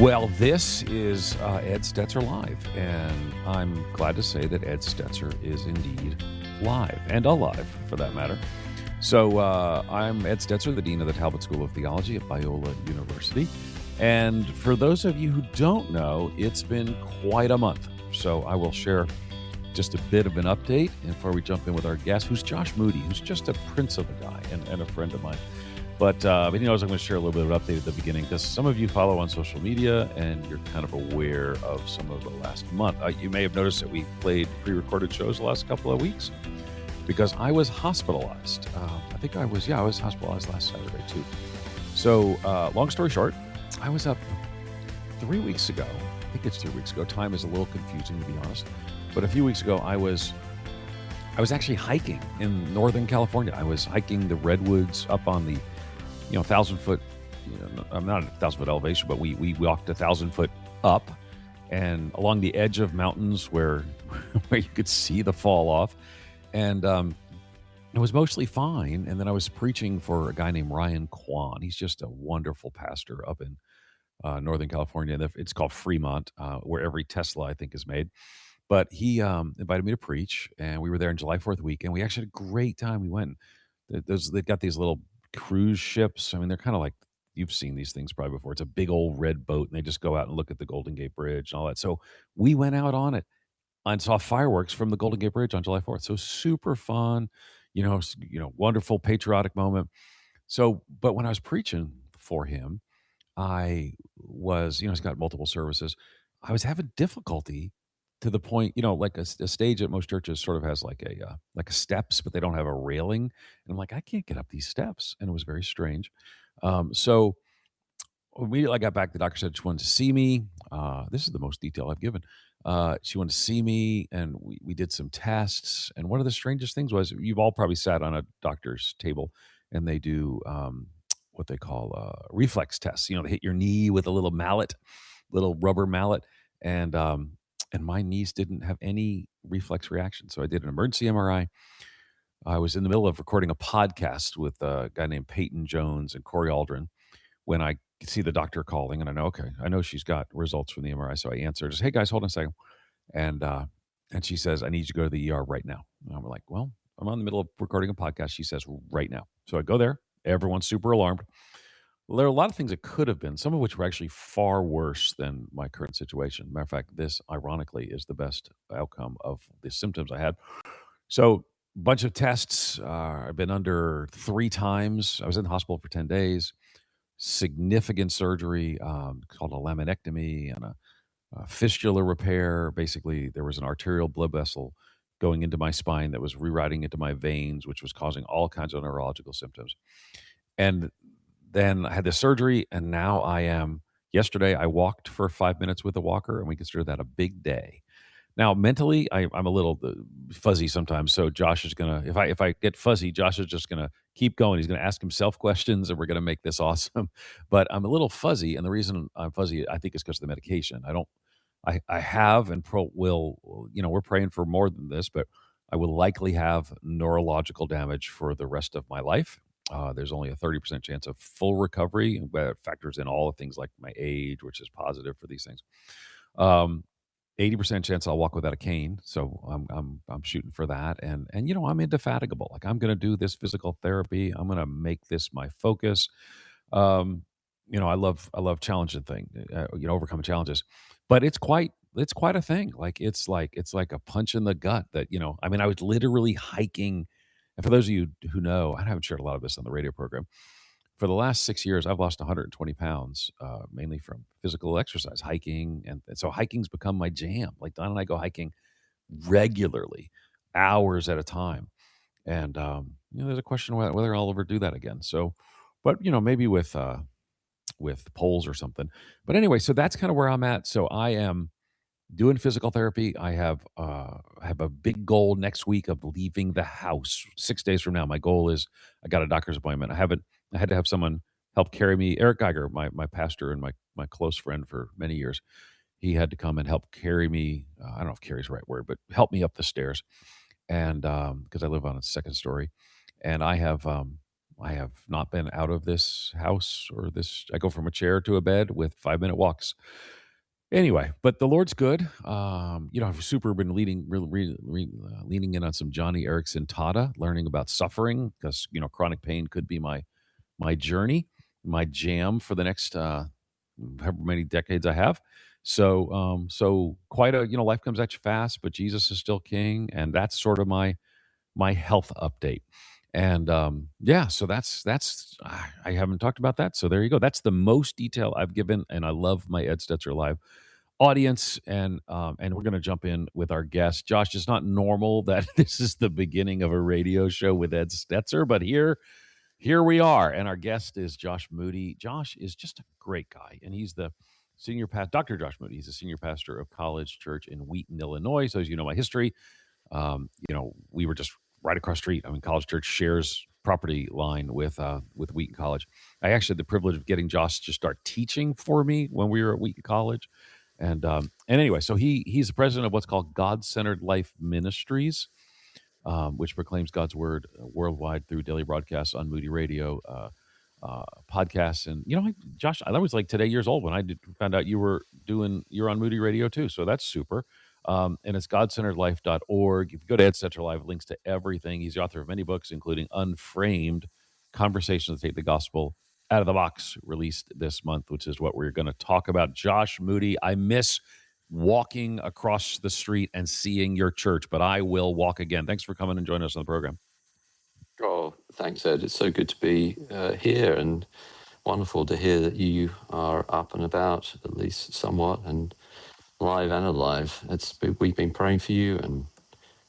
Well, this is Ed Stetzer Live, and I'm glad to say that Ed Stetzer is indeed live and alive, for that matter. So I'm Ed Stetzer, the Dean of the Talbot School of Theology at Biola University. And for those of you who don't know, it's been quite a month. So I will share just a bit of an update before we jump in with our guest, who's Josh Moody, who's just a prince of a guy and a friend of mine. But he knows I'm going to share a little bit of an update at the beginning because some of you follow on social media and you're kind of aware of some of the last month. You may have noticed that we played pre-recorded shows the last couple of weeks because I was hospitalized. I was hospitalized last Saturday too. So long story short, I was up 3 weeks ago. I think it's 3 weeks ago. Time is a little confusing, to be honest. But a few weeks ago, I was actually hiking in Northern California. I was hiking the redwoods up on the 1,000-foot, I'm not at 1,000-foot elevation, but we walked 1,000 foot up and along the edge of mountains where you could see the fall off. And it was mostly fine. And then I was preaching for a guy named Ryan Kwan. He's just a wonderful pastor up in Northern California. It's called Fremont, where every Tesla, I think, is made. But he invited me to preach, and we were there in July 4th weekend. We actually had a great time. We went. They've got these little cruise ships. I mean, they're kind of like, you've seen these things probably before. It's a big old red boat, and they just go out and look at the Golden Gate Bridge and all that. So we went out on it and saw fireworks from the Golden Gate Bridge on July 4th. So super fun, wonderful patriotic moment. So, but when I was preaching for him, I was, he's got multiple services. I was having difficulty to the point, like a stage at most churches sort of has like a steps, but they don't have a railing. And I'm like, I can't get up these steps. And it was very strange. So immediately I got back, the doctor said she wanted to see me. This is the most detail I've given. She wanted to see me, and we did some tests. And one of the strangest things was, you've all probably sat on a doctor's table and they do what they call reflex tests. They hit your knee with a little rubber mallet. And my knees didn't have any reflex reaction. So I did an emergency MRI. I was in the middle of recording a podcast with a guy named Peyton Jones and Corey Aldrin when I see the doctor calling, and I know she's got results from the MRI. So I answered, just, hey guys, hold on a second. And she says, I need you to go to the ER right now. And I'm like, well, I'm on the middle of recording a podcast. She says, right now. So I go there. Everyone's super alarmed. Well, there are a lot of things that could have been, some of which were actually far worse than my current situation. Matter of fact, this, ironically, is the best outcome of the symptoms I had. So, bunch of tests. I've been under 3 times. I was in the hospital for 10 days. Significant surgery called a laminectomy and a fistula repair. Basically, there was an arterial blood vessel going into my spine that was rewriting into my veins, which was causing all kinds of neurological symptoms. And then I had the surgery, and now yesterday I walked for 5 minutes with a walker, and we consider that a big day. Now, mentally, I'm a little fuzzy sometimes. So Josh is going to, if I get fuzzy, Josh is just going to keep going. He's going to ask himself questions, and we're going to make this awesome. But I'm a little fuzzy. And the reason I'm fuzzy, I think, is because of the medication. I have and we're praying for more than this, but I will likely have neurological damage for the rest of my life. There's only a 30% chance of full recovery, but it factors in all the things like my age, which is positive for these things. 80% chance I'll walk without a cane, so I'm shooting for that. And I'm indefatigable. Like, I'm going to do this physical therapy. I'm going to make this my focus. I love challenging overcoming challenges, but it's quite a thing. It's like a punch in the gut that I was literally hiking. And for those of you who know, I haven't shared a lot of this on the radio program. For the last 6 years, I've lost 120 pounds, mainly from physical exercise, hiking. And so hiking's become my jam. Like, Don and I go hiking regularly, hours at a time. And, there's a question whether I'll ever do that again. So, but, maybe with poles or something. But anyway, so that's kind of where I'm at. So I am doing physical therapy. I have a big goal next week of leaving the house 6 days from now. My goal is, I got a doctor's appointment. I had to have someone help carry me. Eric Geiger, my pastor and my close friend for many years, he had to come and help carry me. I don't know if carry is the right word, but help me up the stairs. And because I live on a second story, and I have I have not been out of this house or this. I go from a chair to a bed with 5-minute walks. Anyway, but the Lord's good. I've super been leaning in on some Johnny Erickson Tata, learning about suffering because chronic pain could be my journey, my jam for the next however many decades I have. So quite a life comes at you fast, but Jesus is still King, and that's sort of my health update. And yeah, so that's I haven't talked about that. So there you go. That's the most detail I've given, and I love my Ed Stetzer Live audience. And we're going to jump in with our guest, Josh. It's not normal that this is the beginning of a radio show with Ed Stetzer, but here we are, and our guest is Josh Moody. Josh is just a great guy, and he's the senior pastor, Dr. Josh Moody. He's the senior pastor of College Church in Wheaton, Illinois. So as you know, my history, we were just right across the street. I mean, College Church shares property line with Wheaton College. I actually had the privilege of getting Josh to start teaching for me when we were at Wheaton College. And anyway, so he's the president of what's called God-Centered Life Ministries, which proclaims God's word worldwide through daily broadcasts on Moody Radio, podcasts. And Josh, I was like today years old when found out you're on Moody Radio too. So that's super. And it's godcenteredlife.org. If you go to Ed Center Live, links to everything. He's the author of many books, including Unframed: Conversations that Take the Gospel Out of the Box, released this month, which is what we're going to talk about. Josh Moody, I miss walking across the street and seeing your church, but I will walk again. Thanks for coming and joining us on the program. Oh, thanks, Ed. It's so good to be here, and wonderful to hear that you are up and about, at least somewhat, and live and alive. We've been praying for you, and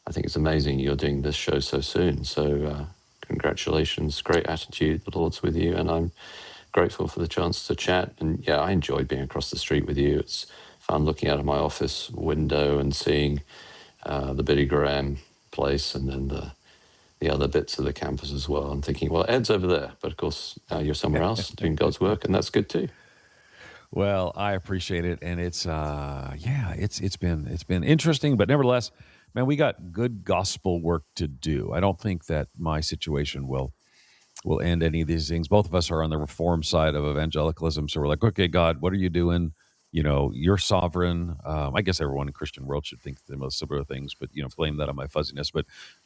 I think it's amazing you're doing this show so soon. So congratulations, great attitude. The Lord's with you, and I'm grateful for the chance to chat. And yeah, I enjoyed being across the street with you. It's fun looking out of my office window and seeing the Billy Graham place, and then the other bits of the campus as well. I'm thinking, well, Ed's over there, but of course now you're somewhere else doing God's work, and that's good too. Well, I appreciate it, and it's been interesting, but nevertheless, man, we got good gospel work to do. I don't think that my situation will end any of these things. Both of us are on the reform side of evangelicalism, so we're like, okay, God, what are you doing? You're sovereign. I guess everyone in Christian world should think the most similar things, but blame that on my fuzziness. But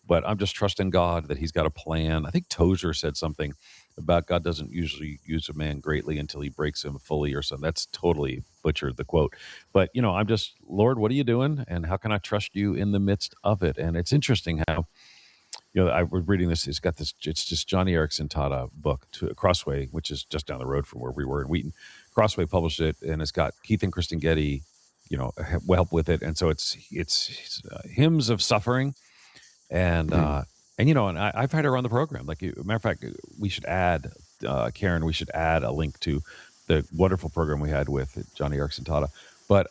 I'm just trusting God that He's got a plan. I think Tozer said something about God doesn't usually use a man greatly until He breaks him fully or something. That's totally butchered the quote. But I'm just, Lord, what are you doing, and how can I trust you in the midst of it? And it's interesting how I was reading this. It's just Johnny Erickson Tata book, to Crossway, which is just down the road from where we were in Wheaton. Crossway published it, and it's got Keith and Kristen Getty, help with it. And so it's hymns of suffering, and I've had her on the program. Like, matter of fact, we should add Karen. We should add a link to the wonderful program we had with Johnny Erickson Tata. But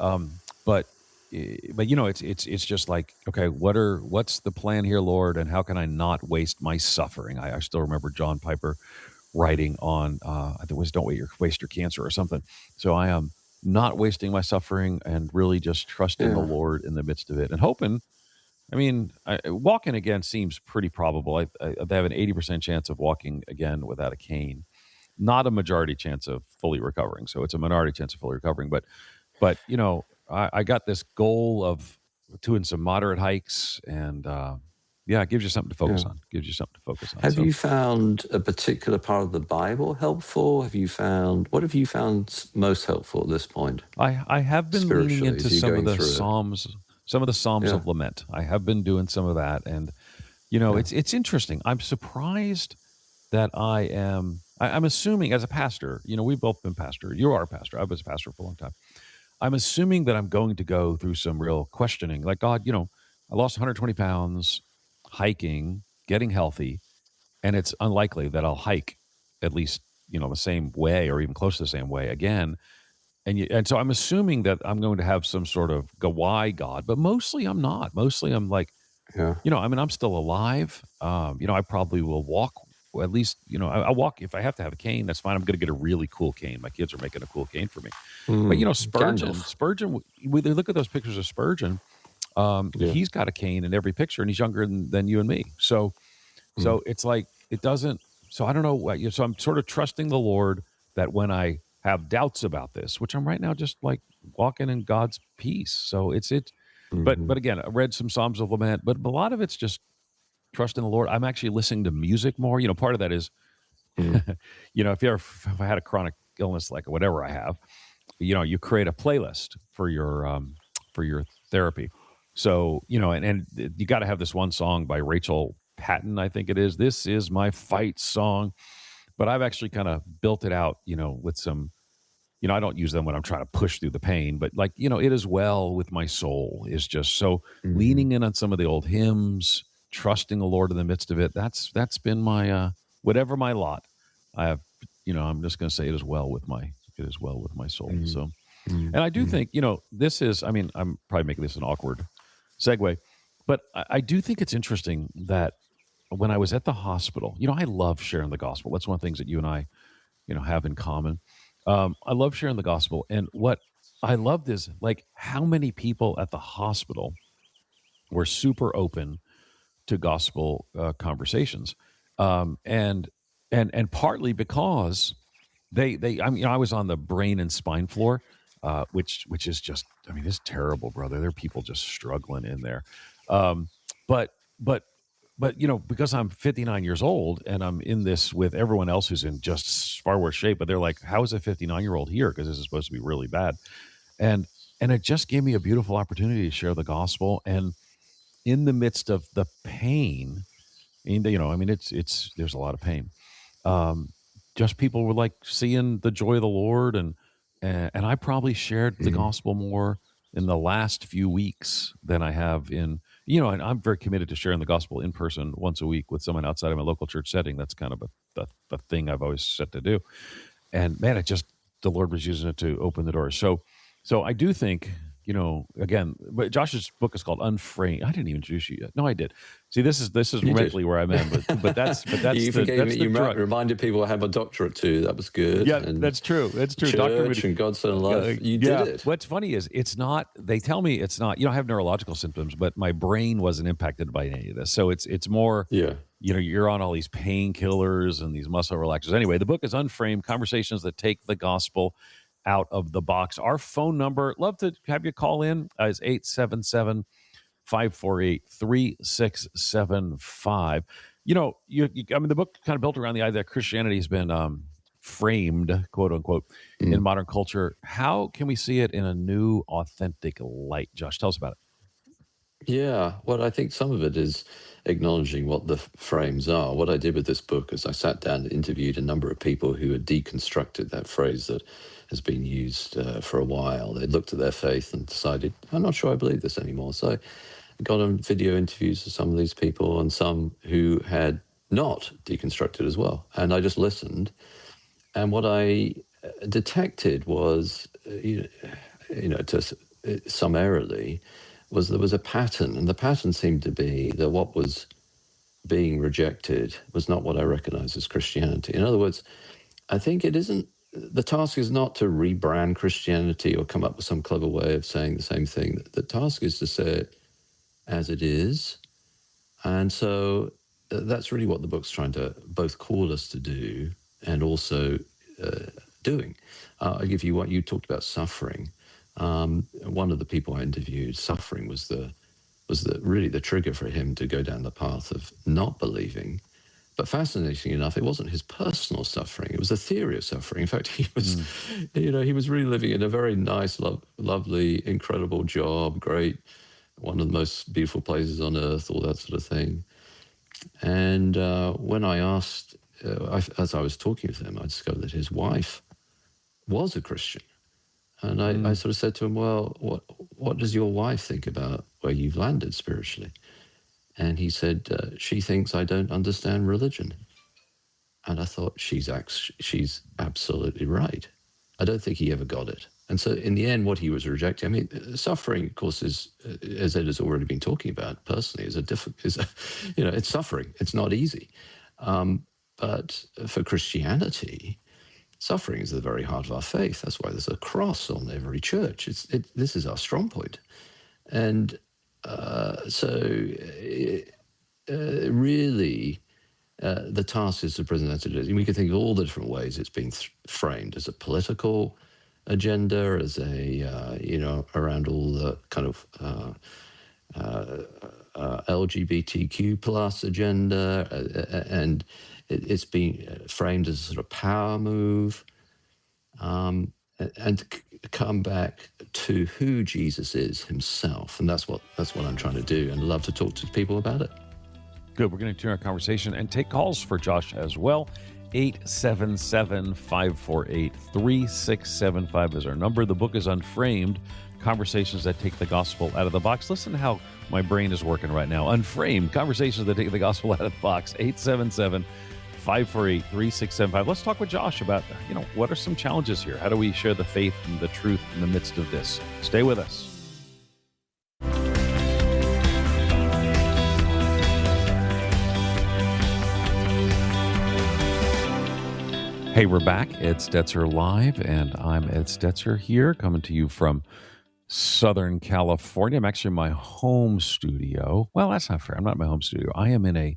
it's just like, okay, what's the plan here, Lord, and how can I not waste my suffering? I still remember John Piper writing on I think it was "Don't waste your cancer" or something. So I am not wasting my suffering and really just trusting the Lord in the midst of it and hoping. I mean, walking again seems pretty probable. I have an 80% chance of walking again without a cane, not a majority chance of fully recovering. So it's a minority chance of fully recovering, but I got this goal of doing some moderate hikes, and it gives you something to focus on. Have you found a particular part of the Bible helpful? What have you found most helpful at this point? I have been leaning into some of the Psalms of Lament. I have been doing some of that, and it's interesting. I'm surprised that I'm assuming, as a pastor, we've both been pastor. You are a pastor. I was a pastor for a long time. I'm assuming that I'm going to go through some real questioning. Like, God, I lost 120 pounds hiking, getting healthy, and it's unlikely that I'll hike at least, the same way or even close to the same way again. And so I'm assuming that I'm going to have some sort of why, God, but mostly I'm not. Mostly I'm like, I'm still alive. I probably will walk. Or at least, I'll walk. If I have to have a cane, that's fine. I'm going to get a really cool cane. My kids are making a cool cane for me. But Spurgeon, we look at those pictures of Spurgeon. He's got a cane in every picture, and he's younger than you and me. So it's like, it doesn't So I don't know what. So I'm sort of trusting the Lord that when I have doubts about this, which I'm right now just like walking in God's peace. So it's it. But Hmm. again, I read some Psalms of Lament, but a lot of it's just trust in the Lord. I'm actually listening to music more. Part of that is, Mm. if I had a chronic illness like whatever I have, you create a playlist for your therapy. So and you got to have this one song by Rachel Patton, I think it is. This is my fight song, but I've actually kind of built it out, with some. I don't use them when I'm trying to push through the pain, but like, it is well with my soul is just so Hmm. leaning in on some of the old hymns, trusting the Lord in the midst of it. That's been my whatever my lot. I have, I'm just going to say it is well with my soul. Mm. So, Mm. and I do Mm. think, this is, I mean, I'm probably making this an awkward segue, but I do think it's interesting that when I was at the hospital, I love sharing the gospel. That's one of the things that you and I, have in common. I love sharing the gospel. And what I loved is like how many people at the hospital were super open to gospel conversations. And partly because I mean, I was on the brain and spine floor, which is just, I mean, it's terrible, brother. There are people just struggling in there. Um, but but because I'm 59 years old and I'm in this with everyone else who's in just far worse shape, but they're like, how is a 59-year-old here? Because this is supposed to be really bad. And it just gave me a beautiful opportunity to share the gospel. And in the midst of the pain, I mean, it's there's a lot of pain. Um, just people were like seeing the joy of the Lord, and I probably shared the Mm. gospel more in the last few weeks than I have in, and I'm very committed to sharing the gospel in person once a week with someone outside of my local church setting. That's kind of the thing I've always set to do. And man, the Lord was using it to open the doors. So I do think, again, but Josh's book is called Unframed. I didn't even introduce you yet. No, I did. See, this is You did. mentally where I'm at, but You forgave me. that's the You drug. reminded people I have a doctorate too. That was good. Yeah, And that's true. That's true. Dr. church Moody. and God's Son Life. You did Yeah. it. What's funny is it's not, they tell me it's not, I have neurological symptoms, but my brain wasn't impacted by any of this. So it's more, Yeah. you're on all these painkillers and these muscle relaxers. Anyway, the book is Unframed Conversations That Take the Gospel Out of the Box. Our phone number, love to have you call in, is 877 548 3675. I mean, the book kind of built around the idea that Christianity has been framed, quote unquote, in Mm. modern culture. How can we see it in a new, authentic light? Josh, tell us about it. Yeah, well, I think some of it is acknowledging what the frames are. What I did with this book is I sat down and interviewed a number of people who had deconstructed that phrase that has been used for a while. They looked at their faith and decided, I'm not sure I believe this anymore. So I got on video interviews with some of these people and some who had not deconstructed as well. And I just listened. And what I detected was, just summarily, was there was a pattern, and the pattern seemed to be that what was being rejected was not what I recognize as Christianity. In other words, I think it isn't, the task is not to rebrand Christianity or come up with some clever way of saying the same thing. The task is to say it as it is. And so that's really what the book's trying to both call us to do and also doing. I'll give you what you talked about suffering. One of the people I interviewed, suffering was really the trigger for him to go down the path of not believing. But fascinatingly enough, it wasn't his personal suffering; it was a theory of suffering. In fact, he was, Mm, he was really living in a very nice, lovely, incredible job, great, one of the most beautiful places on earth, all that sort of thing. And when I asked, as I was talking with him, I discovered that his wife was a Christian. And I mm, sort of said to him, well, what does your wife think about where you've landed spiritually? And he said, she thinks I don't understand religion. And I thought, she's absolutely right. I don't think he ever got it. And so in the end, what he was rejecting, I mean, suffering, of course, is, as Ed has already been talking about personally, it's suffering. It's not easy. But for Christianity, suffering is the very heart of our faith. That's why there's a cross on every church. This is our strong point. And really, the task is to present it. We can think of all the different ways it's been framed as a political agenda, as a around all the kind of LGBTQ plus agenda, and it's been framed as a sort of power move, and come back to who Jesus is himself, and that's what I'm trying to do, and love to talk to people about it. Good. We're going to turn our conversation and take calls for Josh as well. 877-548-3675 is our number. The book is Unframed, Conversations That Take the Gospel Out of the Box. Listen to how my brain is working right now. Unframed, Conversations That Take the Gospel Out of the Box. 877-548-3675. Let's talk with Josh about, what are some challenges here? How do we share the faith and the truth in the midst of this? Stay with us. Hey, we're back. Ed Stetzer Live, and I'm Ed Stetzer here, coming to you from Southern California. I'm actually in my home studio. Well, that's not fair. I'm not in my home studio. I am in a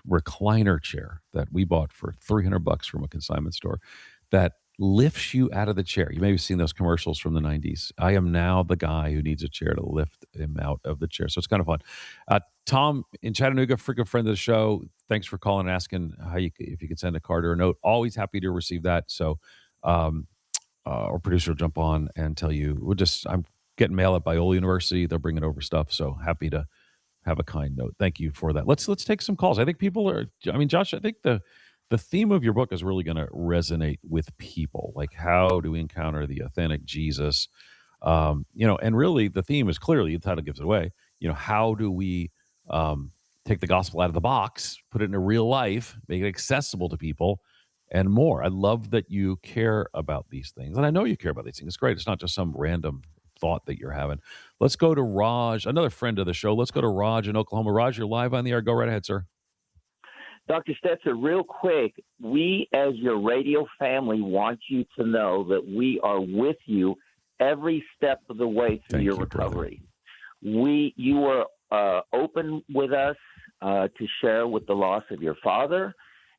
recliner chair that we bought for $300 from a consignment store that lifts you out of the chair. You may have seen those commercials from the 90s. I am now the guy who needs a chair to lift him out of the chair. So it's kind of fun. Tom in Chattanooga, freaking friend of the show. Thanks for calling and asking if you could send a card or a note. Always happy to receive that. So our producer will jump on and tell you. I'm getting mail at Biola University. They're bringing over stuff. So happy to have a kind note. Thank you for that. Let's take some calls. I think Josh, I think the theme of your book is really going to resonate with people. Like, how do we encounter the authentic Jesus? And really the theme is clearly, the title gives it away. How do we take the gospel out of the box, put it into real life, make it accessible to people, and more. I love that you care about these things. And I know you care about these things. It's great. It's not just some random thought that you're having. Let's go to Raj, another friend of the show. Let's go to Raj in Oklahoma. Raj, you're live on the air. Go right ahead, sir. Dr. Stetzer, real quick, we as your radio family want you to know that we are with you every step of the way through your recovery. You were open with us to share with the loss of your father,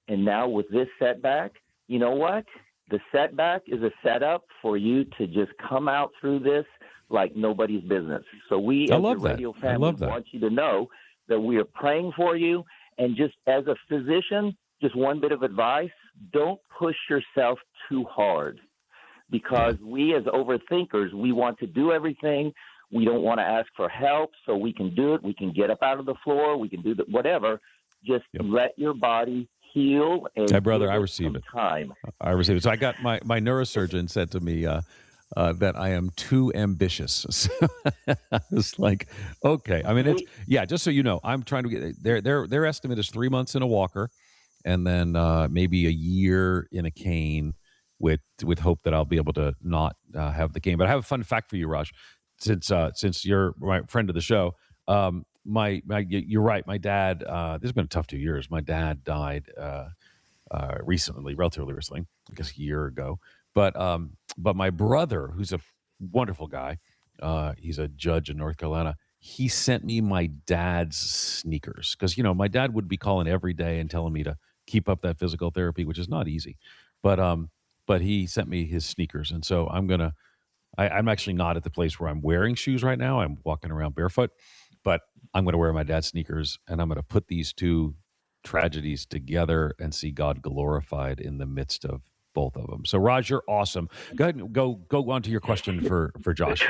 and now with this setback. You know what? The setback is a setup for you to just come out through this like nobody's business. So we as the radio family want you to know that we are praying for you. And just as a physician, just one bit of advice, don't push yourself too hard, because we as overthinkers, we want to do everything. We don't want to ask for help, so we can do it. We can get up out of the floor. We can do whatever. Just let your body heal. And hey, brother, I receive it. I receive it. So I got my neurosurgeon said to me that I am too ambitious. So I was like, okay. I mean, just so you know, I'm trying to get their estimate is 3 months in a walker, and then maybe a year in a cane, with hope that I'll be able to not have the cane. But I have a fun fact for you, Raj. Since you're my friend of the show, you're right. My dad, this has been a tough 2 years. My dad died relatively recently, I guess a year ago. But my brother, who's a wonderful guy, he's a judge in North Carolina. He sent me my dad's sneakers because my dad would be calling every day and telling me to keep up that physical therapy, which is not easy. But he sent me his sneakers, and so I'm actually not at the place where I'm wearing shoes right now. I'm walking around barefoot, but I'm going to wear my dad's sneakers, and I'm going to put these two tragedies together and see God glorified in the midst of both of them. So, Raj, you're awesome. Go ahead and go on to your question for Josh.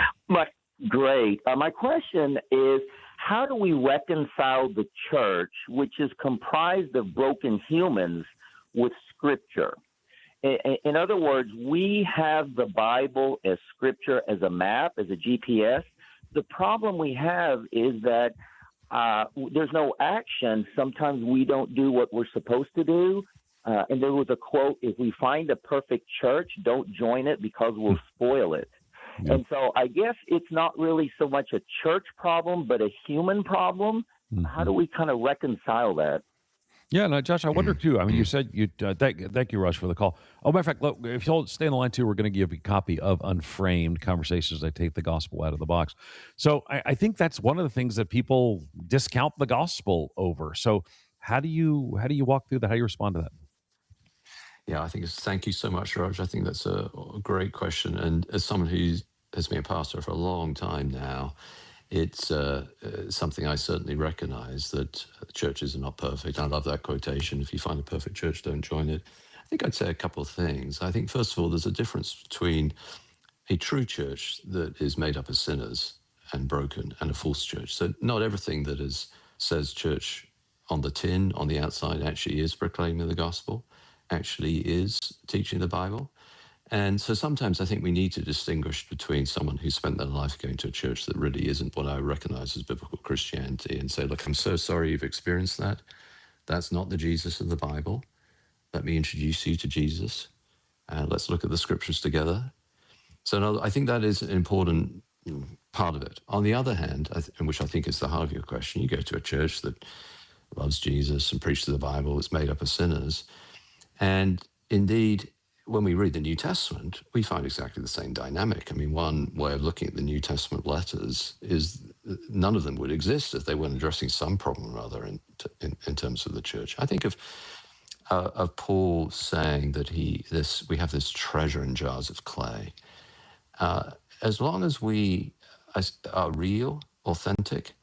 Great. My question is, how do we reconcile the church, which is comprised of broken humans, with Scripture? In other words, we have the Bible as Scripture, as a map, as a GPS. The problem we have is that there's no action. Sometimes we don't do what we're supposed to do. And there was a quote, if we find a perfect church, don't join it because we'll spoil it. Yep. And so I guess it's not really so much a church problem, but a human problem. Mm-hmm. How do we kind of reconcile that? Yeah, no, Josh, I wonder too. I mean, you said you thank you, Rush, for the call. Oh, matter of fact, look, if you'll stay on the line too, we're going to give you a copy of Unframed: Conversations That Take the Gospel Out of the Box. So I think that's one of the things that people discount the gospel over. So How do you walk through that? How do you respond to that? Yeah, thank you so much, Raj. I think that's a great question. And as someone who has been a pastor for a long time now, it's something I certainly recognize, that churches are not perfect. I love that quotation. If you find a perfect church, don't join it. I think I'd say a couple of things. I think, first of all, there's a difference between a true church that is made up of sinners and broken, and a false church. So not everything that says church on the tin, on the outside, actually is proclaiming the gospel, actually is teaching the Bible. And so sometimes I think we need to distinguish between someone who spent their life going to a church that really isn't what I recognize as biblical Christianity, and say, look, I'm so sorry you've experienced that. That's not the Jesus of the Bible. Let me introduce you to Jesus. Let's look at the scriptures together. So I think that is an important part of it. On the other hand, and which I think is the heart of your question, you go to a church that loves Jesus and preaches the Bible, it's made up of sinners. And indeed, when we read the New Testament, we find exactly the same dynamic. I mean, one way of looking at the New Testament letters is none of them would exist if they weren't addressing some problem or other in terms of the church. I think of Paul saying that we have this treasure in jars of clay. As long as we are real, authentic,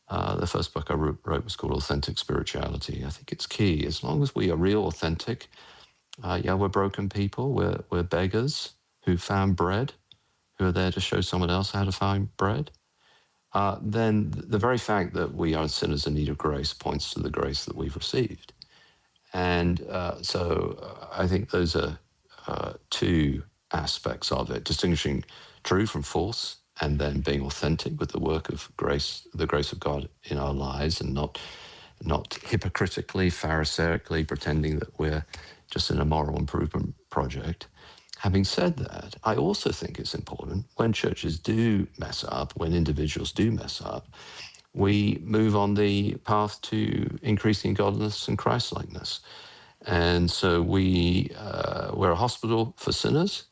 the first book I wrote was called Authentic Spirituality. I think it's key. As long as we are real, authentic, we're broken people. We're beggars who found bread, who are there to show someone else how to find bread. Then the very fact that we are sinners in need of grace points to the grace that we've received. And so I think those are two aspects of it: distinguishing true from false, and then being authentic with the work of grace, the grace of God in our lives, and not hypocritically, pharisaically pretending that we're just in a moral improvement project. Having said that, I also think it's important when churches do mess up, when individuals do mess up, we move on the path to increasing godliness and Christ-likeness. And so we're a hospital for sinners.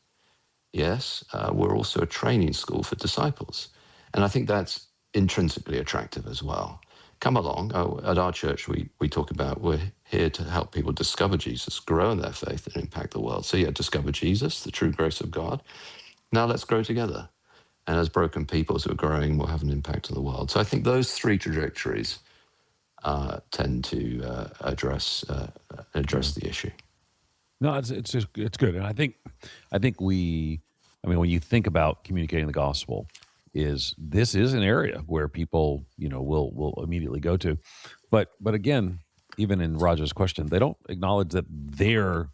Yes, we're also a training school for disciples. And I think that's intrinsically attractive as well. Come along. At our church, we talk about we're here to help people discover Jesus, grow in their faith, and impact the world. So discover Jesus, the true grace of God. Now let's grow together. And as broken peoples who are growing, we'll have an impact on the world. So I think those three trajectories tend to address the issue. No, it's good, and I think when you think about communicating the gospel, this is an area where people will immediately go to, but again, even in Roger's question, they don't acknowledge that they're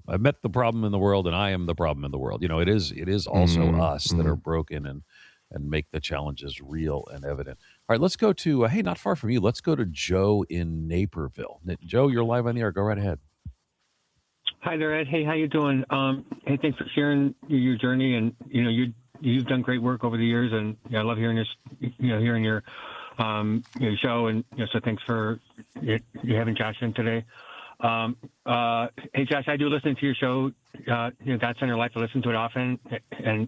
I've met the problem in the world and I am the problem in the world. It is also us that are broken and make the challenges real and evident. All right, let's go to hey, not far from you. Let's go to Joe in Naperville. Joe, you're live on the air. Go right ahead. Hi there, Ed. Hey, how you doing? Hey, thanks for sharing your journey, and you've done great work over the years, and I love hearing hearing your show, and so thanks for you having Josh in today. Hey, Josh, I do listen to your show, God Center Life. I listen to it often, and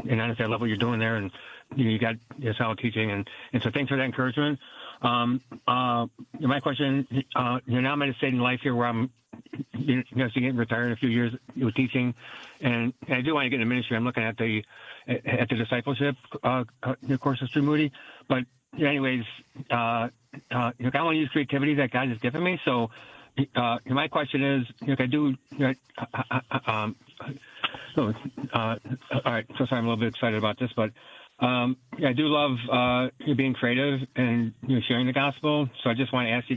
honestly, I love what you're doing there, and you got solid teaching, and so thanks for that encouragement. My question, now I'm at a stage in life here where I'm getting retired in a few years with teaching, and I do want to get into ministry. I'm looking at the discipleship courses through Moody, but anyways, I want to use creativity that God has given me. So my question is, I do. All right, so sorry, I'm a little bit excited about this, but I do love being creative and sharing the gospel. So I just want to ask you,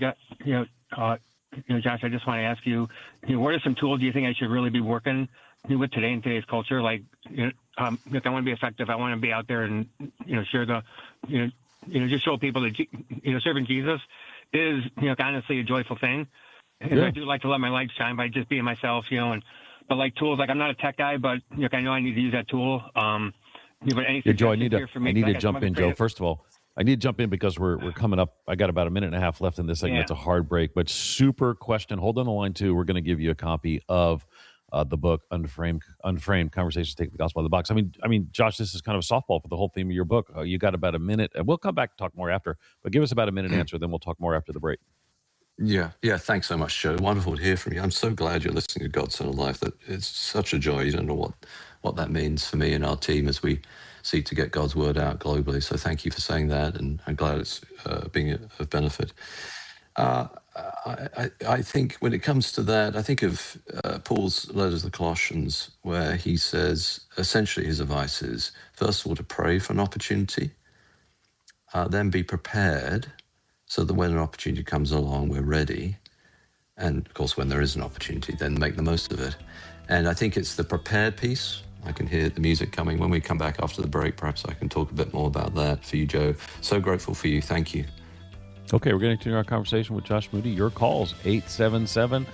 Josh, I just want to ask you, what are some tools do you think I should really be working with today in today's culture? Like, if I want to be effective, I want to be out there and share the, just show people that serving Jesus is honestly a joyful thing. And I do like to let my light shine by just being myself, but like tools, like I'm not a tech guy, but I know I need to use that tool. But anything Joe, I need to jump in, Joe. First of all, I need to jump in because we're coming up. I got about a minute and a half left in this segment. It's a hard break, but super question. Hold on the line too. We're going to give you a copy of the book Unframed Conversations Take the Gospel Out of the Box. I mean, Josh, this is kind of a softball for the whole theme of your book. You got about a minute, and we'll come back and talk more after. But give us about a minute answer, then we'll talk more after the break. Yeah, yeah. Thanks so much, Joe. Wonderful to hear from you. I'm so glad you're listening to God's Son of Life. That it's such a joy. You don't know what that means for me and our team as we seek to get God's word out globally. So thank you for saying that, and I'm glad it's being of benefit. I think when it comes to that, I think of Paul's letter to the Colossians, where he says essentially his advice is first of all to pray for an opportunity, then be prepared so that when an opportunity comes along, we're ready. And of course, when there is an opportunity, then make the most of it. And I think it's the prepared piece. I can hear the music coming. When we come back after the break, perhaps I can talk a bit more about that for you, Joe. So grateful for you. Thank you. Okay, we're going to continue our conversation with Josh Moody. Your calls, 877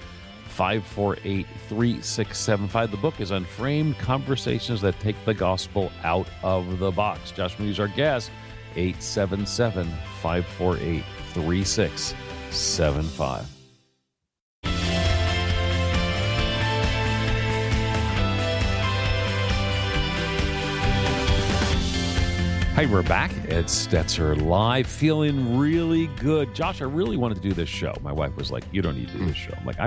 548 3675. The book is Unframed Conversations That Take the Gospel Out of the Box. Josh Moody is our guest, 877 548 3675. Hi, we're back. Ed Stetzer live, feeling really good. Josh, I really wanted to do this show. My wife was like, you don't need to do this show. I'm like,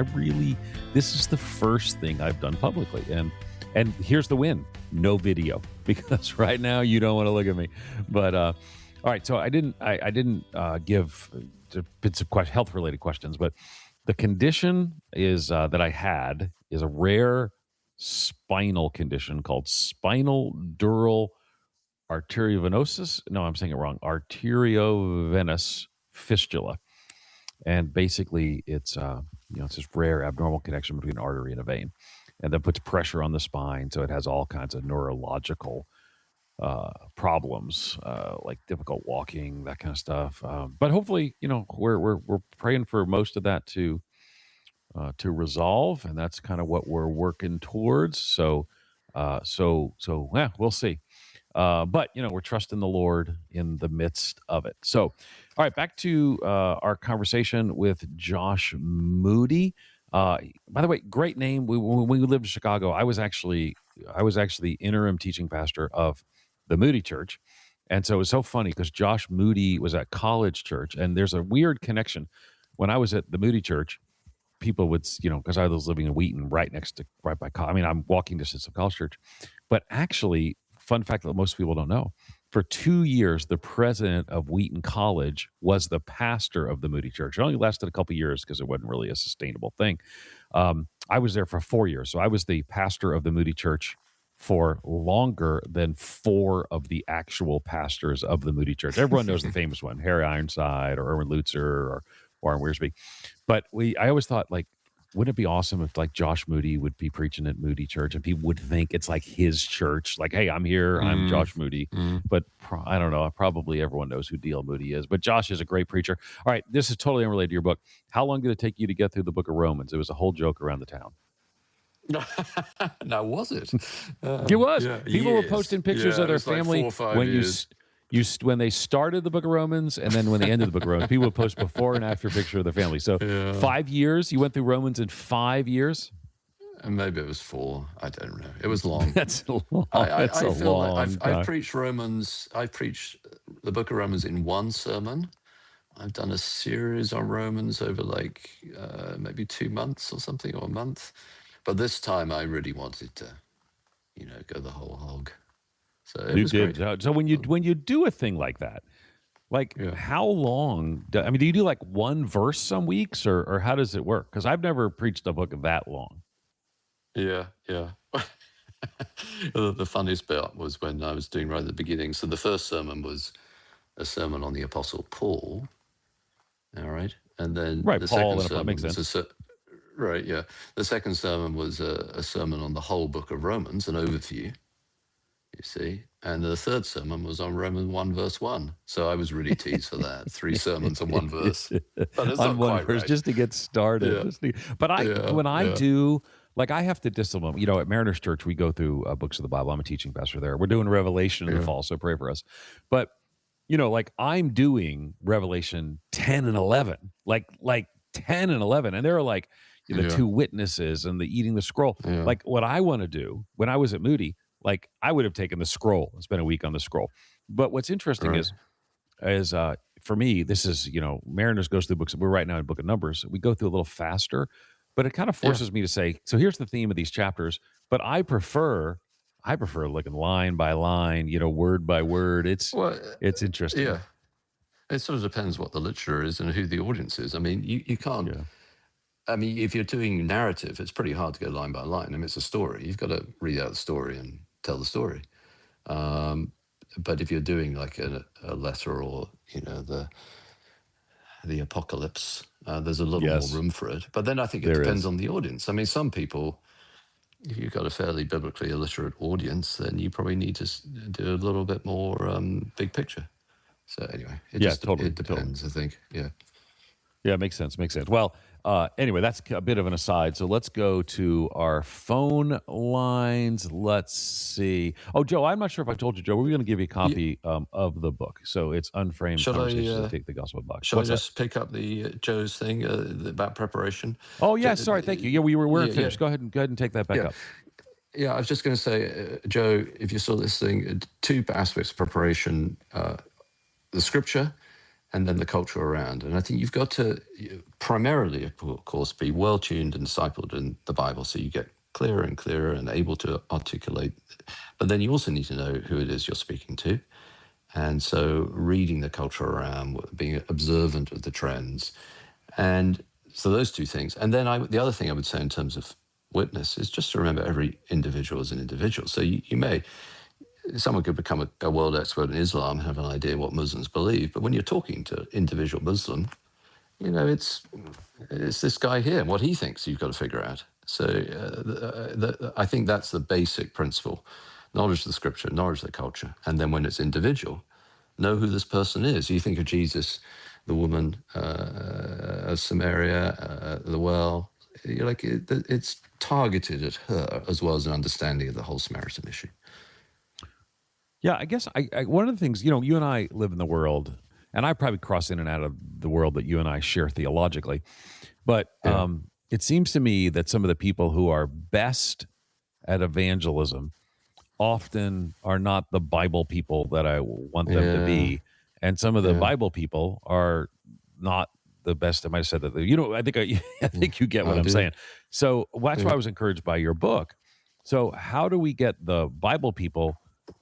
this is the first thing I've done publicly. And here's the win. No video, because right now you don't want to look at me. But all right, so I didn't give bits of health-related questions, but the condition is that I had is a rare spinal condition called spinal dural arteriovenosis. No, I'm saying it wrong. Arteriovenous fistula, and basically it's it's this rare abnormal connection between an artery and a vein, and that puts pressure on the spine, so it has all kinds of neurological problems, like difficult walking, that kind of stuff. But hopefully, we're praying for most of that to resolve, and that's kind of what we're working towards. So yeah, we'll see. But we're trusting the Lord in the midst of it. So, all right, back to our conversation with Josh Moody. By the way, great name. When we lived in Chicago, I was actually the interim teaching pastor of the Moody Church, and so it was so funny because Josh Moody was at College Church, and there's a weird connection. When I was at the Moody Church, people would, because I was living in Wheaton, right by. I'm walking distance of College Church, but actually. Fun fact that most people don't know. For 2 years, the president of Wheaton College was the pastor of the Moody Church. It only lasted a couple of years because it wasn't really a sustainable thing. I was there for 4 years. So I was the pastor of the Moody Church for longer than 4 of the actual pastors of the Moody Church. Everyone knows the famous one, Harry Ironside or Erwin Lutzer or Warren Wiersbe. But I always thought, like, wouldn't it be awesome if like Josh Moody would be preaching at Moody Church and people would think it's like his church? Like, hey, I'm here. I'm Josh Moody. But I don't know. Probably everyone knows who D.L. Moody is. But Josh is a great preacher. All right. This is totally unrelated to your book. How long did it take you to get through the book of Romans? It was a whole joke around the town. Now, was it? It was. Yeah, People were posting pictures of their family like 4 or 5 when years. when they started the book of Romans, and then when they ended the book of Romans. People would post before and after picture of their family. So 5 years, you went through Romans in 5 years? And maybe it was 4. I don't know. It was long. That's long. I've preached Romans. I've preached the book of Romans in one sermon. I've done a series on Romans over maybe 2 months or something, or a month. But this time I really wanted to, go the whole hog. So it was great. So when you do a thing like that, how long? Do you do like one verse some weeks, or how does it work? Because I've never preached a book that long. Yeah. The funniest bit was when I was doing right at the beginning. So the first sermon was a sermon on the Apostle Paul. All right, and then the second sermon was right. Yeah, the second sermon was a sermon on the whole book of Romans, an overview. You see, and the third sermon was on Romans 1 verse 1. So I was really teased for that. 3 sermons on one verse. But it's on not one quite verse, right. just to get started. Yeah. When I do, I have to discipline. At Mariners Church, we go through books of the Bible. I'm a teaching pastor there. We're doing Revelation in the fall, so pray for us. But I'm doing Revelation 10 and 11, like 10 and 11, and there are the 2 witnesses and the eating the scroll. Like what I want to do when I was at Moody. I would have taken the scroll and spent a week on the scroll. But what's interesting is for me, this is, Mariners goes through books. We're right now in Book of Numbers. We go through a little faster, but it kind of Yeah. forces me to say, so here's the theme of these chapters, but I prefer looking line by line, word by word. It's Well, interesting. yeah. It sort of depends what the literature is and who the audience is. I mean, you can't. Yeah. I mean, if you're doing narrative, it's pretty hard to go line by line. I mean, it's a story. You've got to read out the story and tell the story. But if you're doing like a letter or the apocalypse, there's a little more room for it. But then I think it depends on the audience. I mean, some people, if you've got a fairly biblically illiterate audience, then you probably need to do a little bit more big picture. So anyway, it depends, I think. Yeah. Yeah, makes sense. Well, anyway, that's a bit of an aside. So let's go to our phone lines. Let's see. Oh, Joe, I'm not sure if I told you, Joe, we're going to give you a copy of the book. So it's Unframed Conversations that Take the Gospel Box. Shall I just pick up the Joe's thing about preparation? Oh, yeah. Sorry. Thank you. Yeah, we weren't finished. Go ahead and take that back up. Yeah, I was just going to say, Joe, if you're still listening, two aspects of preparation, the scripture and then the culture around. And I think you've got to primarily, of course, be well-tuned and discipled in the Bible so you get clearer and clearer and able to articulate. But then you also need to know who it is you're speaking to. And so reading the culture around, being observant of the trends. And so those two things. And then the other thing I would say in terms of witness is just to remember every individual is an individual. So someone could become a world expert in Islam, have an idea what Muslims believe, but when you're talking to individual Muslim, it's this guy here, what he thinks you've got to figure out. So I think that's the basic principle: knowledge of the scripture, knowledge of the culture, and then when it's individual, know who this person is. You think of Jesus, the woman of Samaria, the well. You're like it's targeted at her as well as an understanding of the whole Samaritan issue. Yeah, I guess one of the things, you and I live in the world, and I probably cross in and out of the world that you and I share theologically, but it seems to me that some of the people who are best at evangelism often are not the Bible people that I want them to be, and some of the Bible people are not the best. I might have said that. I think you get what I'm saying. So that's why I was encouraged by your book. So how do we get the Bible people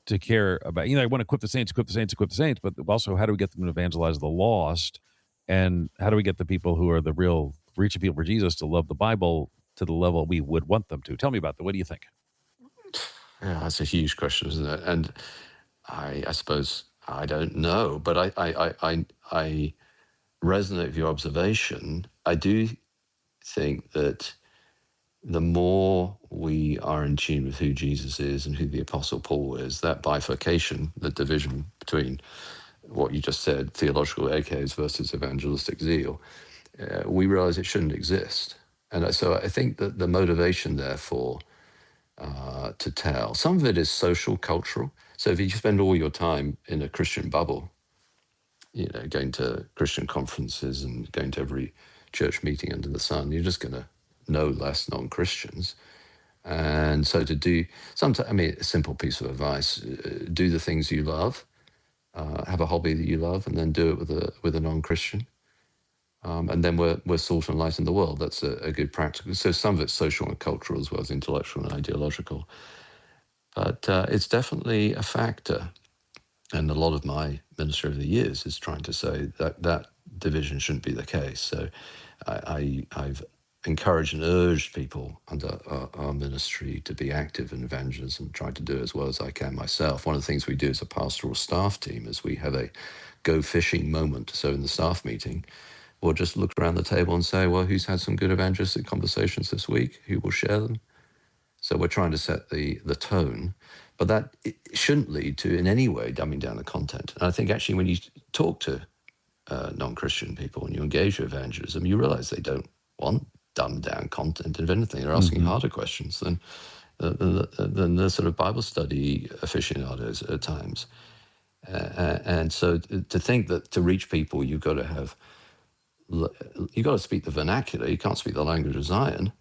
to care about, I want to equip the saints, but also how do we get them to evangelize the lost? And how do we get the people who are the real reaching people for Jesus to love the Bible to the level we would want them to? Tell me about that. What do you think? Yeah, that's a huge question, isn't it? And I suppose I don't know, but I resonate with your observation. I do think that the more we are in tune with who Jesus is and who the Apostle Paul is, that bifurcation, the division between what you just said, theological echoes versus evangelistic zeal, we realize it shouldn't exist. And so I think that the motivation, therefore, to tell, some of it is social, cultural. So if you spend all your time in a Christian bubble, going to Christian conferences and going to every church meeting under the sun, you're just going to know less non-Christians. And so a simple piece of advice: do the things you love, have a hobby that you love, and then do it with a non-Christian. And then we're salt and light in the world. That's a good practical. So some of it's social and cultural as well as intellectual and ideological. But it's definitely a factor. And a lot of my ministry over the years is trying to say that division shouldn't be the case. So I've encouraged and urged people under our ministry to be active in evangelism, trying to do as well as I can myself. One of the things we do as a pastoral staff team is we have a go fishing moment. So in the staff meeting, we'll just look around the table and say, well, who's had some good evangelistic conversations this week? Who will share them? So we're trying to set the tone, but that it shouldn't lead to in any way dumbing down the content. And I think actually when you talk to non-Christian people and you engage with evangelism, you realize they don't want dumbed down content. If anything, they're asking harder questions than the sort of Bible study aficionados at times. And so to think that to reach people, you've got to speak the vernacular. You can't speak the language of Zion.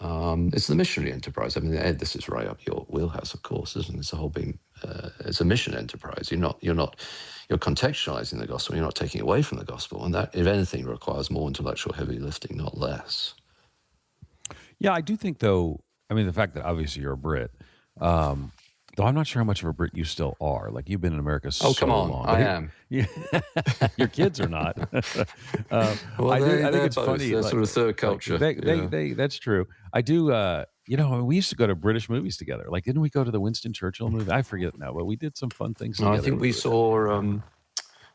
It's the missionary enterprise. I mean, Ed, this is right up your wheelhouse, of course, isn't it? It's a whole being. It's a mission enterprise. You're not you're contextualizing the gospel. You're not taking away from the gospel, and that, if anything, requires more intellectual heavy lifting, not less. Yeah, I do think, though. I mean, the fact that obviously you're a Brit, though I'm not sure how much of a Brit you still are. Like, you've been in America Oh, come so on, long, I am. yeah, your kids are not. Well, I do. I think they're it's both. funny. They're sort of third culture. They. That's true. I do. We used to go to British movies together. Like, didn't we go to the Winston Churchill movie? I forget now, but we did some fun things No, together. I think we saw.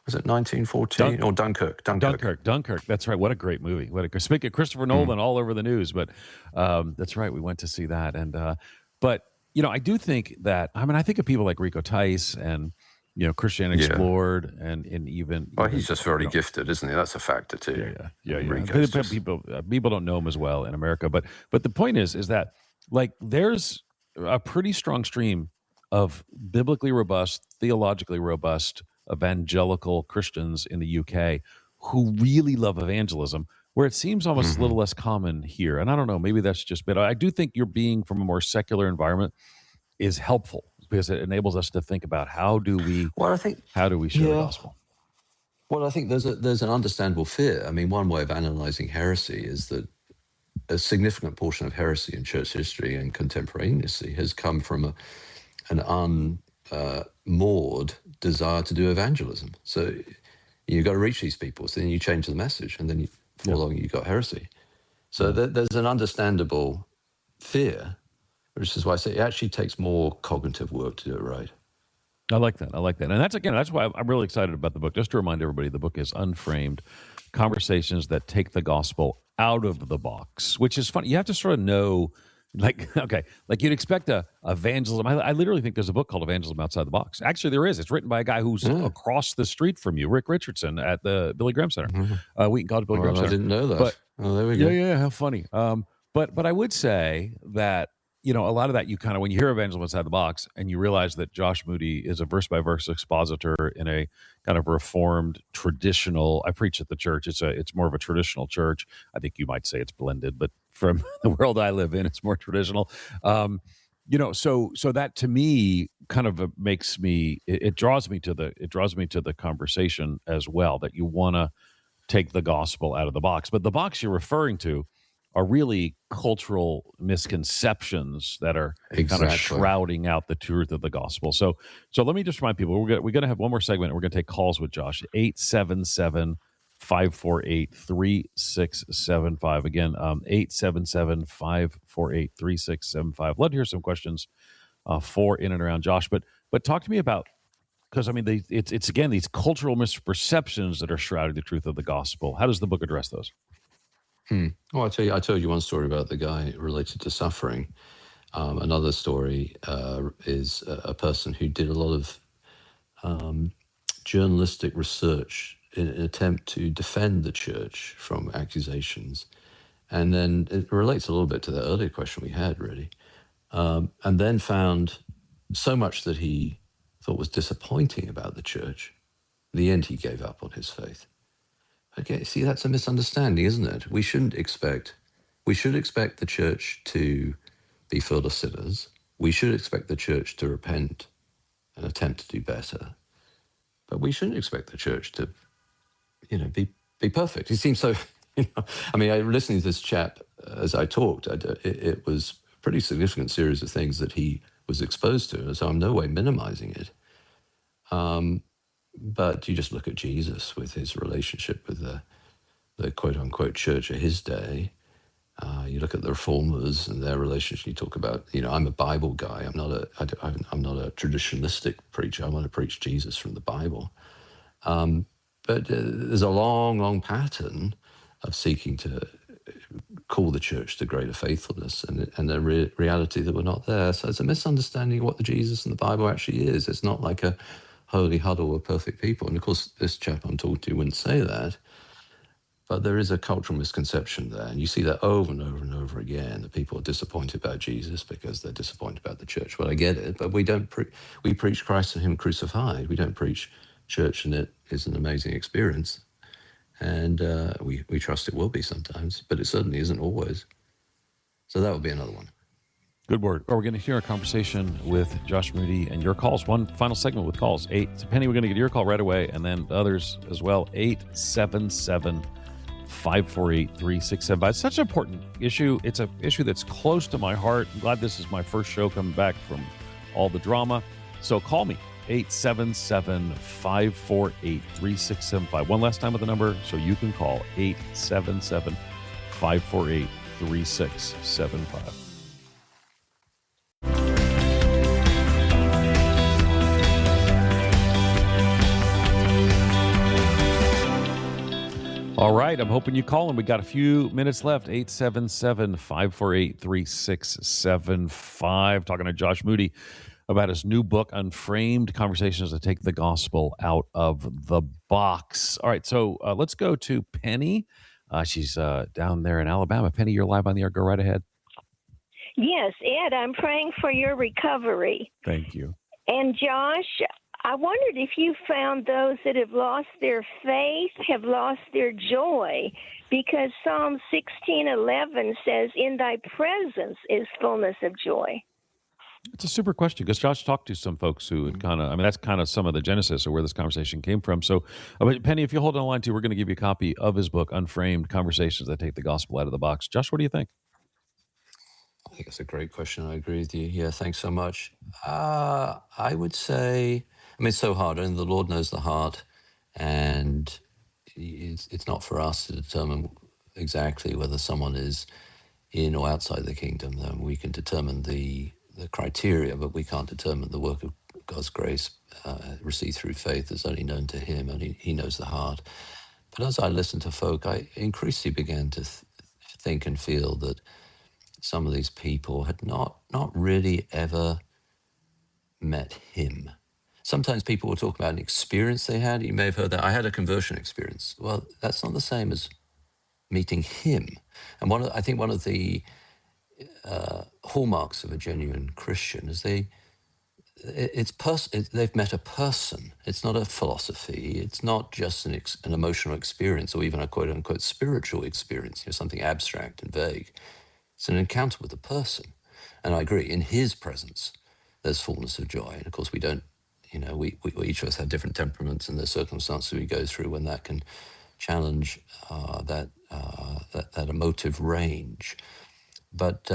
Was it 1914 or Dunkirk? Dunkirk. That's right. What a great movie. Speaking of Christopher Nolan, all over the news. But that's right. We went to see that. And but I do think that. I mean, I think of people like Rico Tice and Christianity Explored, and even. Well, he's just very gifted, isn't he? That's a factor too. Yeah. People don't know him as well in America, but the point is that, like, there's a pretty strong stream of biblically robust, theologically robust evangelical Christians in the UK who really love evangelism, where it seems almost a little less common here. And I don't know, maybe that's just, but I do think your being from a more secular environment is helpful because it enables us to think about how do we share the gospel. Well, I think there's an understandable fear. I mean, one way of analyzing heresy is that a significant portion of heresy in church history and contemporaneously has come from an unmoored desire to do evangelism. So you've got to reach these people. So then you change the message, and then before long you've got heresy. So there's an understandable fear, which is why I say it actually takes more cognitive work to do it right. I like that. And that's why I'm really excited about the book. Just to remind everybody, the book is Unframed: Conversations that Take the Gospel Out of the Box, which is funny. You have to sort of know, like you'd expect a evangelism. I literally think there's a book called Evangelism Outside the Box. Actually, there is. It's written by a guy who's across the street from you, Rick Richardson, at the Billy Graham Center. Wheaton College Billy Graham Center. I didn't know that. But, there we go. Yeah, how funny. But I would say that, a lot of that, you kind of, when you hear Evangelism Outside the Box and you realize that Josh Moody is a verse-by-verse expositor in a kind of reformed, traditional, I preach at the church, it's more of a traditional church. I think you might say it's blended, but from the world I live in, it's more traditional. So that to me kind of makes me, it draws me to the conversation as well, that you want to take the gospel out of the box. But the box you're referring to are really cultural misconceptions that are kind of shrouding out the truth of the gospel. So let me just remind people, we're going to have one more segment, and we're going to take calls with Josh. 877-548-3675. Again, 877-548-3675. Love to hear some questions for in and around Josh. But talk to me about, because I mean, it's again these cultural misperceptions that are shrouding the truth of the gospel. How does the book address those? Well, I told you one story about the guy related to suffering. Another story is a person who did a lot of journalistic research in an attempt to defend the church from accusations. And then it relates a little bit to the earlier question we had, really. And then found so much that he thought was disappointing about the church. In the end, he gave up on his faith. Okay, see, that's a misunderstanding, isn't it? We should expect the church to be filled of sinners. We should expect the church to repent and attempt to do better. But we shouldn't expect the church to, be perfect. He seems so, I mean, listening to this chap as I talked, it was a pretty significant series of things that he was exposed to, so I'm no way minimizing it. But you just look at Jesus with his relationship with the quote-unquote church of his day. You look at the reformers and their relationship. You talk about, I'm a Bible guy. I'm not a traditionalistic preacher. I want to preach Jesus from the Bible. But there's a long, long pattern of seeking to call the church to greater faithfulness and the reality that we're not there. So it's a misunderstanding of what the Jesus in the Bible actually is. It's not like a holy huddle of perfect people. And of course, this chap I'm talking to wouldn't say that. But there is a cultural misconception there. And you see that over and over and over again, that people are disappointed about Jesus because they're disappointed about the church. Well, I get it, but we don't we preach Christ and him crucified. We don't preach church and it is an amazing experience. And we trust it will be sometimes, but it certainly isn't always. So that would be another one. Good word. We're going to hear a conversation with Josh Moody and your calls. One final segment with calls. So Penny, we're going to get your call right away, and then others as well. 877-548-3675. It's such an important issue. It's an issue that's close to my heart. I'm glad this is my first show coming back from all the drama. So call me, 877-548-3675. One last time with the number so you can call, 877-548-3675. All right, I'm hoping you call, and we got a few minutes left. 877-548-3675. Talking to Josh Moody about his new book, Unframed: Conversations that Take the Gospel Out of the Box. All right, so let's go to Penny. She's down there in Alabama. Penny, you're live on the air. Go right ahead. Yes, Ed, I'm praying for your recovery. Thank you. And Josh, I wondered if you found those that have lost their faith have lost their joy, because Psalm 16:11 says, "In thy presence is fullness of joy." It's a super question, because Josh talked to some folks who had that's kind of some of the genesis of where this conversation came from. So, Penny, if you hold on the line too, we're going to give you a copy of his book, Unframed: Conversations That Take the Gospel Out of the Box. Josh, what do you think? I think it's a great question. I agree with you. Yeah, thanks so much. I would say, it's so hard, and the Lord knows the heart, and it's not for us to determine exactly whether someone is in or outside the kingdom. Then we can determine the criteria, but we can't determine the work of God's grace received through faith is only known to Him, and He knows the heart. But as I listened to folk, I increasingly began to think and feel that some of these people had not really ever met Him. Sometimes people will talk about an experience they had. You may have heard that. I had a conversion experience. Well, that's not the same as meeting Him. And I think one of the hallmarks of a genuine Christian is they've met a person. It's not a philosophy. It's not just an emotional experience, or even a quote unquote spiritual experience, something abstract and vague. It's an encounter with a person. And I agree, in His presence, there's fullness of joy. And of course, we don't, we each of us have different temperaments, and there's circumstances we go through when that can challenge that emotive range. But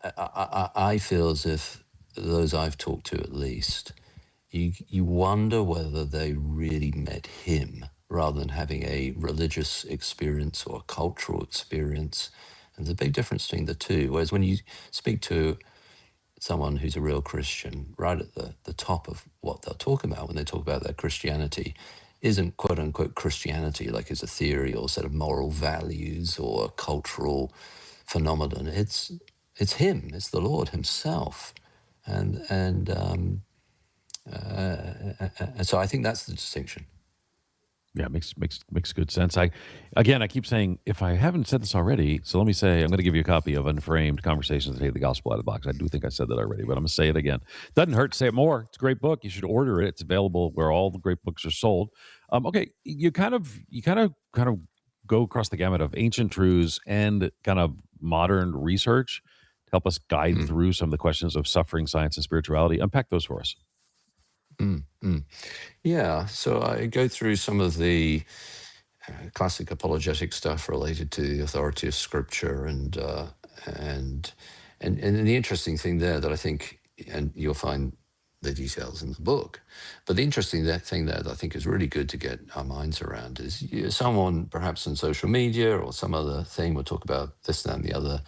I feel as if those I've talked to, at least, you wonder whether they really met Him rather than having a religious experience or a cultural experience. And there's a big difference between the two. Whereas when you speak to someone who's a real Christian, right at the top of what they'll talk about when they talk about their Christianity isn't quote unquote Christianity, like it's a theory or a set of moral values or a cultural phenomenon. It's Him, it's the Lord Himself. And so I think that's the distinction. Yeah, makes good sense. I keep saying, if I haven't said this already, so let me say, I'm going to give you a copy of Unframed: Conversations That Take the Gospel Out of the Box. I do think I said that already, but I'm going to say it again. Doesn't hurt to say it more. It's a great book. You should order it. It's available where all the great books are sold. Okay, you kind of go across the gamut of ancient truths and kind of modern research to help us guide through some of the questions of suffering, science, and spirituality. Unpack those for us. Yeah, so I go through some of the classic apologetic stuff related to the authority of Scripture, and the interesting thing there that I think, and you'll find the details in the book, but the interesting thing there that I think is really good to get our minds around is someone perhaps on social media or some other thing will talk about this, that, and the other,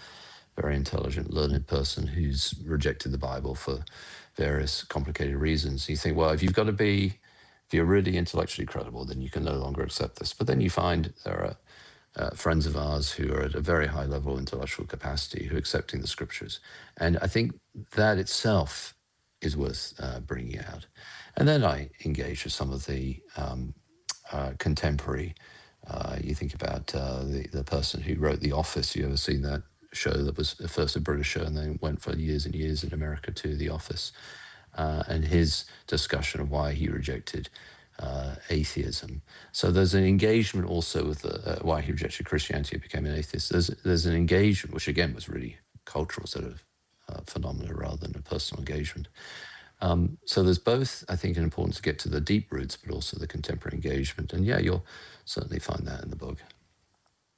very intelligent, learned person who's rejected the Bible for various complicated reasons. You think, well, if you're really intellectually credible, then you can no longer accept this. But then you find there are friends of ours who are at a very high level of intellectual capacity who are accepting the Scriptures. And I think that itself is worth bringing out. And then I engage with some of the contemporary, you think about the person who wrote The Office. You ever seen that show that was first a British show and then went for years and years in America to The Office, and his discussion of why he rejected atheism. So there's an engagement also with why he rejected Christianity and became an atheist. There's an engagement, which again was really cultural, sort of phenomena rather than a personal engagement. So there's both, I think, an importance to get to the deep roots, but also the contemporary engagement. And yeah, you'll certainly find that in the book.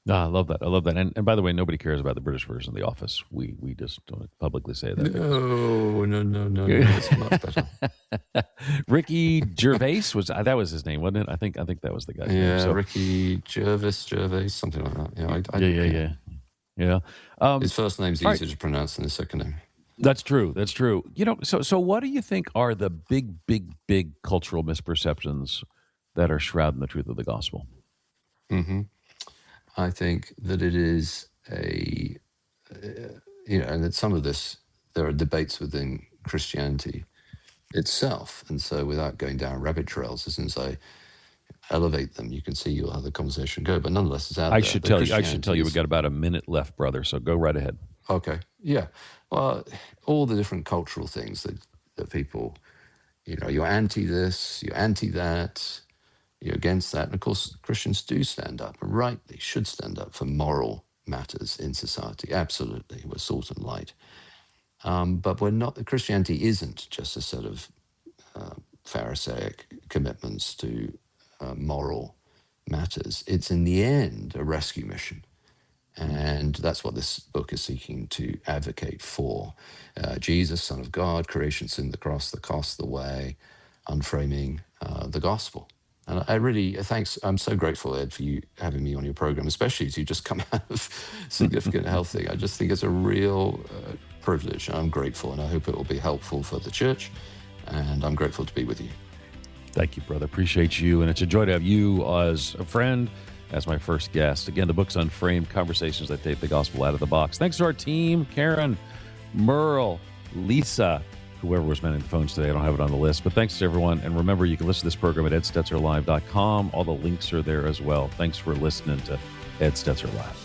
I love that. I love that. And by the way, nobody cares about the British version of The Office. We just don't publicly say that. No. It's much better. Ricky Gervais that was his name, wasn't it? I think that was the guy's name. Yeah, So, Ricky Gervais, something like that. Yeah. His first name's easier to pronounce than his second name. That's true. So what do you think are the big cultural misperceptions that are shrouding the truth of the gospel? Mm-hmm. I think that it is and that some of this, there are debates within Christianity itself. And so without going down rabbit trails, as soon as I elevate them, you can see how the conversation go. But nonetheless, it's out there. I should tell you we've got about a minute left, brother. So go right ahead. Okay. Yeah. Well, all the different cultural things that people, you're anti this, you're anti that, you're against that. And of course, Christians do stand up, and rightly should stand up for moral matters in society. Absolutely. We're salt and light. But we're not, Christianity isn't just a set of Pharisaic commitments to moral matters. It's in the end a rescue mission. And that's what this book is seeking to advocate for. Jesus, Son of God, creation, sin, the cross, the cost, the way, unframing the gospel. And I'm so grateful, Ed, for you having me on your program, especially as you just come out of significant health thing. I just think it's a real privilege. I'm grateful, and I hope it will be helpful for the church. And I'm grateful to be with you. Thank you, brother. Appreciate you. And it's a joy to have you as a friend, as my first guest. Again, the book's Unframed, Conversations that Take the Gospel Out of the Box. Thanks to our team, Karen, Merle, Lisa, whoever was manning the phones today. I don't have it on the list, but thanks to everyone. And remember, you can listen to this program at edstetzerlive.com. All the links are there as well. Thanks for listening to Ed Stetzer Live.